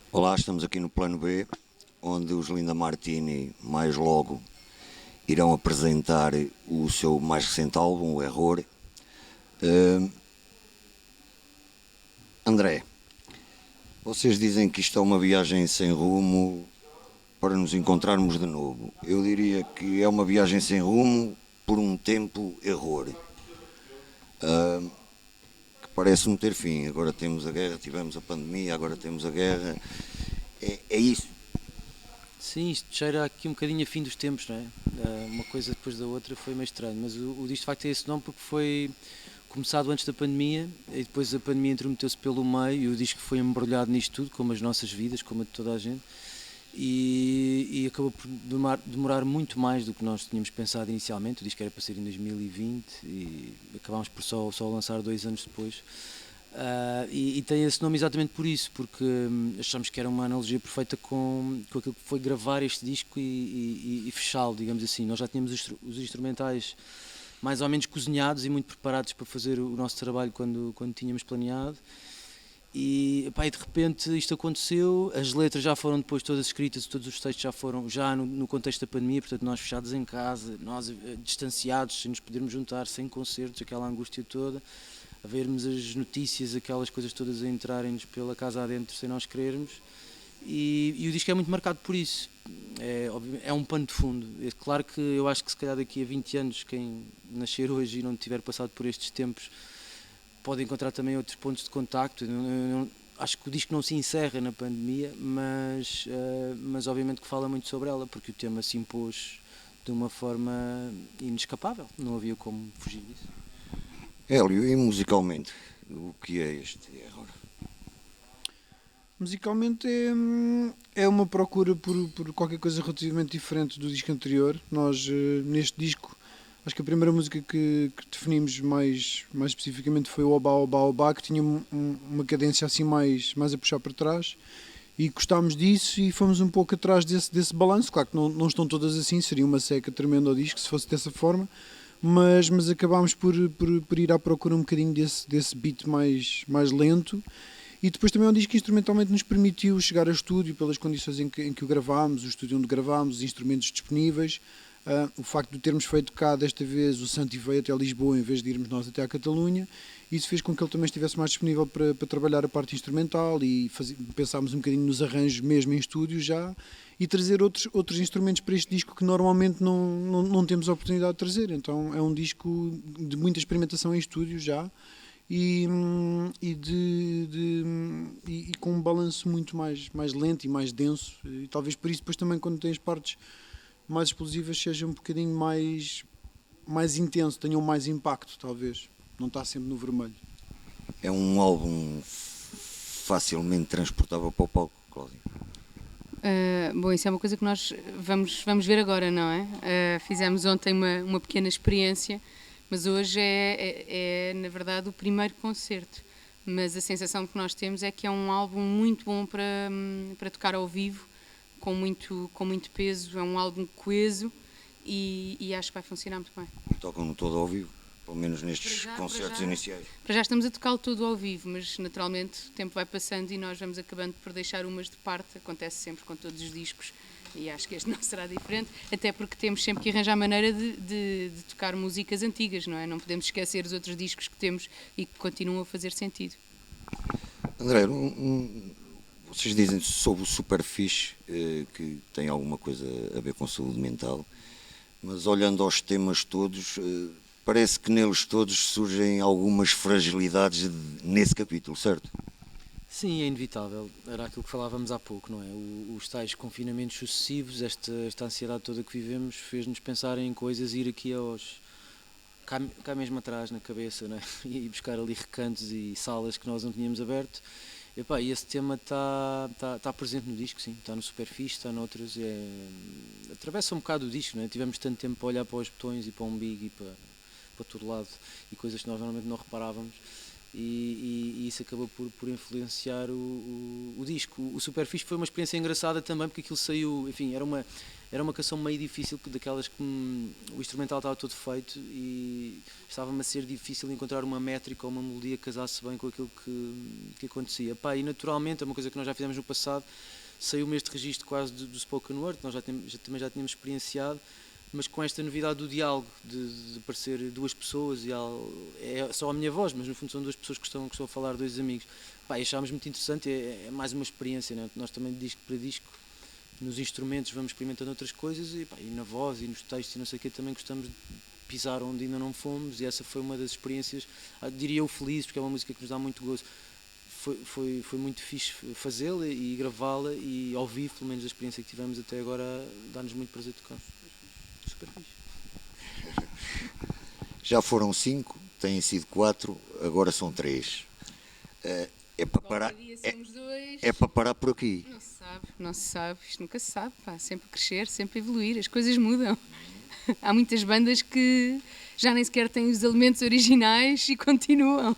Olá, estamos aqui no plano B, onde os Linda Martini mais logo irão apresentar o seu mais recente álbum, o Error. André, vocês dizem que isto é uma viagem sem rumo para nos encontrarmos de novo. Eu diria que é uma viagem sem rumo por um tempo error, que parece não ter fim. Agora temos a guerra, tivemos a pandemia, agora temos a guerra. É isso. Sim, isto cheira aqui um bocadinho a fim dos tempos, não é? Uma coisa depois da outra foi meio estranho, mas o disco de facto tem esse nome porque foi começado antes da pandemia e depois a pandemia intrometeu-se pelo meio e o disco foi embrulhado nisto tudo, como as nossas vidas, como a de toda a gente, e acabou por demorar muito mais do que nós tínhamos pensado inicialmente. O disco era para ser em 2020 e acabámos por só lançar 2 anos depois. E tem esse nome exatamente por isso, porque achamos que era uma analogia perfeita com aquilo que foi gravar este disco e fechá-lo, digamos assim. Nós já tínhamos os instrumentais mais ou menos cozinhados e muito preparados para fazer o nosso trabalho quando tínhamos planeado. E, pá, e de repente isto aconteceu, as letras já foram depois todas escritas, todos os textos já foram já no contexto da pandemia, portanto nós fechados em casa, nós distanciados, sem nos podermos juntar, sem concertos, aquela angústia toda, a vermos as notícias, aquelas coisas todas a entrarem-nos pela casa adentro sem nós querermos. E o disco é muito marcado por isso, é um pano de fundo. É claro que eu acho que se calhar daqui a 20 anos quem nascer hoje e não tiver passado por estes tempos pode encontrar também outros pontos de contacto. Acho que o disco não se encerra na pandemia, mas obviamente que fala muito sobre ela, porque o tema se impôs de uma forma inescapável, não havia como fugir disso. Hélio, e musicalmente, o que é este Error? Musicalmente é uma procura por qualquer coisa relativamente diferente do disco anterior. Nós, neste disco, acho que a primeira música que definimos mais especificamente foi o Oba Oba Oba, que tinha uma cadência assim mais a puxar para trás. E gostámos disso e fomos um pouco atrás desse balanço. Claro que não estão todas assim, seria uma seca tremenda ao disco se fosse dessa forma, mas acabámos por ir à procura um bocadinho desse beat mais lento. E depois também é um disco que instrumentalmente nos permitiu chegar a estúdio pelas condições em que o gravámos, o estúdio onde gravámos, os instrumentos disponíveis. O facto de termos feito cá desta vez o Santi veio até Lisboa em vez de irmos nós até à Catalunha, isso fez com que ele também estivesse mais disponível para trabalhar a parte instrumental e pensámos um bocadinho nos arranjos mesmo em estúdio já e trazer outros instrumentos para este disco que normalmente não temos a oportunidade de trazer. Então é um disco de muita experimentação em estúdio já e, e com um balanço muito mais lento e mais denso, e talvez por isso depois também quando tens partes mais explosivas seja um bocadinho mais intenso, tenham mais impacto talvez, não está sempre no vermelho. É um álbum facilmente transportável para o palco, Cláudio. Bom, isso é uma coisa que nós vamos ver agora, não é? Fizemos ontem uma pequena experiência, mas hoje é na verdade o primeiro concerto. Mas a sensação que nós temos é que é um álbum muito bom para tocar ao vivo, com muito peso, é um álbum coeso e acho que vai funcionar muito bem. Tocam-no todo ao vivo, pelo menos nestes concertos iniciais. Para já estamos a tocá-lo tudo ao vivo, mas naturalmente o tempo vai passando e nós vamos acabando por deixar umas de parte, acontece sempre com todos os discos e acho que este não será diferente, até porque temos sempre que arranjar maneira de tocar músicas antigas, não é? Não podemos esquecer os outros discos que temos e que continuam a fazer sentido. André, vocês dizem sobre o Superfixe que tem alguma coisa a ver com saúde mental, mas olhando aos temas todos, parece que neles todos surgem algumas fragilidades nesse capítulo, certo? Sim, é inevitável. Era aquilo que falávamos há pouco, não é? Os tais confinamentos sucessivos, esta ansiedade toda que vivemos, fez-nos pensar em coisas, ir aqui cá mesmo atrás na cabeça, não é? E buscar ali recantos e salas que nós não tínhamos aberto. E esse tema está presente no disco, sim, está no Superfixe, está noutros, atravessa um bocado o disco, não é? Tivemos tanto tempo para olhar para os botões e para um big e para todo lado e coisas que nós normalmente não reparávamos. e isso acabou por influenciar o disco. O Superfixe foi uma experiência engraçada também, porque aquilo saiu, enfim, era uma canção meio difícil, daquelas que o instrumental estava todo feito e estava-me a ser difícil encontrar uma métrica ou uma melodia que casasse bem com aquilo que acontecia. Pá, e naturalmente, é uma coisa que nós já fizemos no passado, saiu-me este registro quase do spoken word, que nós também já tínhamos experienciado, mas com esta novidade do diálogo, de parecer duas pessoas, e é só a minha voz, mas no fundo são duas pessoas que estão a falar, dois amigos. Pá, e achámos muito interessante, é mais uma experiência, né? Nós também de disco para disco, nos instrumentos vamos experimentando outras coisas, e na voz e nos textos e não sei o quê, também gostamos de pisar onde ainda não fomos, e essa foi uma das experiências, diria eu, feliz, porque é uma música que nos dá muito gozo. Foi muito fixe fazê-la e gravá-la, e ao vivo, pelo menos a experiência que tivemos até agora, dá-nos muito prazer tocar. Super fixe. Já foram 5, têm sido 4, agora são 3. É para parar, é para parar por aqui. Não se sabe, isto nunca se sabe, pá, sempre crescer, sempre evoluir, as coisas mudam. Há muitas bandas que já nem sequer têm os elementos originais e continuam.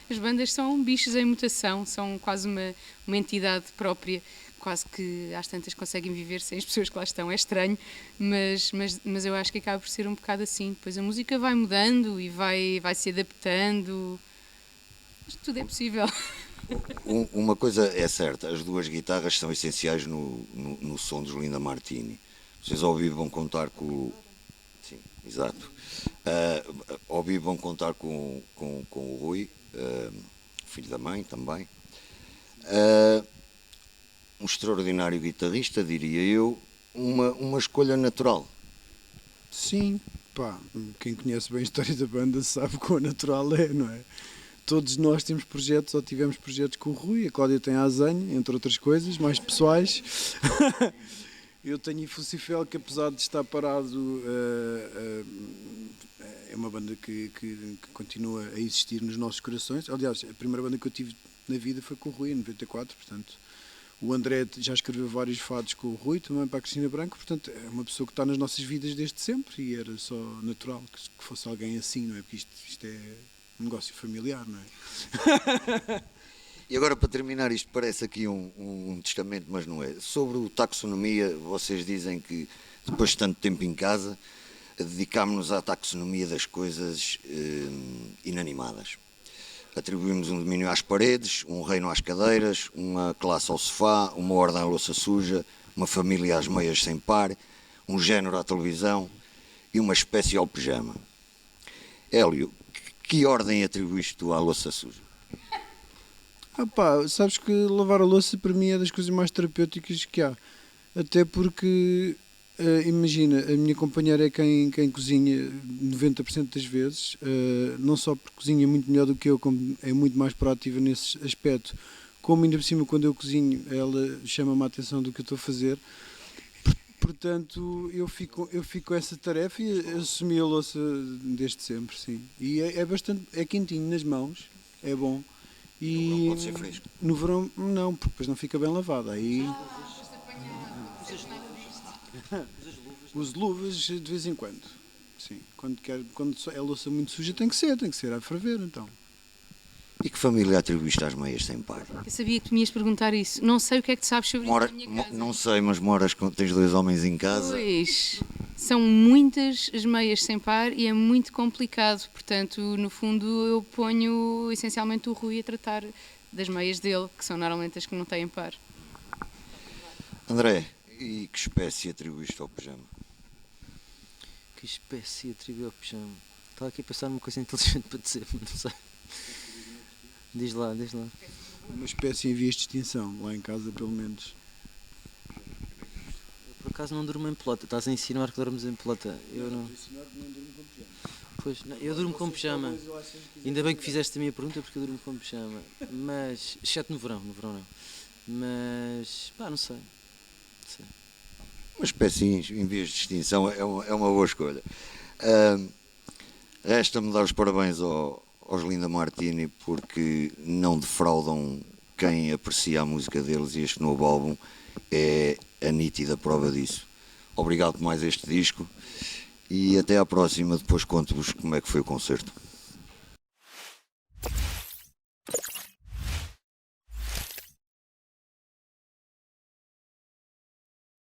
As bandas são bichos em mutação, são quase uma entidade própria, quase que às tantas conseguem viver sem as pessoas que lá estão. É estranho, mas eu acho que acaba por ser um bocado assim. Depois a música vai mudando e vai se adaptando. Acho que tudo é possível. Uma coisa é certa, as duas guitarras são essenciais no som dos Linda Martini. Vocês ao vivo vão contar com... Sim, exato. Ao vivo vão contar com o Rui, filho da mãe também. Um extraordinário guitarrista, diria eu, uma escolha natural. Sim, pá, quem conhece bem a história da banda sabe quão natural é, não é? Todos nós temos projetos, ou tivemos projetos com o Rui, a Cláudia tem a Azanha, entre outras coisas, mais pessoais. Eu tenho o Fucifel, que apesar de estar parado, é uma banda que continua a existir nos nossos corações. Aliás, a primeira banda que eu tive na vida foi com o Rui, em 94, portanto... O André já escreveu vários fados com o Rui, também para a Cristina Branco, portanto é uma pessoa que está nas nossas vidas desde sempre e era só natural que fosse alguém assim, não é? Porque isto é um negócio familiar, não é? E agora, para terminar, isto parece aqui um testamento, mas não é. Sobre o taxonomia, vocês dizem que depois de tanto tempo em casa, dedicámos-nos à taxonomia das coisas inanimadas. Atribuímos um domínio às paredes, um reino às cadeiras, uma classe ao sofá, uma ordem à louça suja, uma família às meias sem par, um género à televisão e uma espécie ao pijama. Hélio, que ordem atribuíste tu à louça suja? Pá, sabes que lavar a louça para mim é das coisas mais terapêuticas que há. Até porque, imagina, a minha companheira é quem cozinha 90% das vezes, não só porque cozinha muito melhor do que eu, como é muito mais proativa nesse aspecto, como ainda por cima quando eu cozinho ela chama-me a atenção do que eu estou a fazer. Portanto, eu fico com essa tarefa e assumi a louça desde sempre, sim. E é bastante, é quentinho nas mãos, é bom. E Não pode ser fresco. no verão não, porque depois não fica bem lavada. Aí uso luvas de vez em quando. Sim, quando é louça muito suja tem que ser a ferver então. E que família atribuíste às meias sem par? Eu sabia que tu me ias perguntar isso. Não sei o que é que tu sabes sobre isso na minha casa. Não sei, mas tens 2 homens em casa. Pois, são muitas as meias sem par e é muito complicado. Portanto, no fundo, eu ponho essencialmente o Rui a tratar das meias dele, que são normalmente as que não têm par. André, e que espécie atribuíste ao pijama? Que espécie atribuiu ao pijama? Estava aqui a pensar numa coisa inteligente para dizer, mas não sei. Diz lá. Uma espécie em vias de extinção, lá em casa pelo menos. Eu, por acaso não durmo em pelota. Estás a insinuar que dormes em pelota? Eu não. Pois, não, eu durmo com pijama. Ainda bem que fizeste a minha pergunta, porque eu durmo com pijama. Mas, exceto no verão não. Mas, pá, não sei. Uma espécie em vias de extinção é uma boa escolha. Resta-me dar os parabéns aos Linda Martini, porque não defraudam quem aprecia a música deles, e este novo álbum é a nítida prova disso. Obrigado por mais este disco e até à próxima. Depois conto-vos como é que foi o concerto.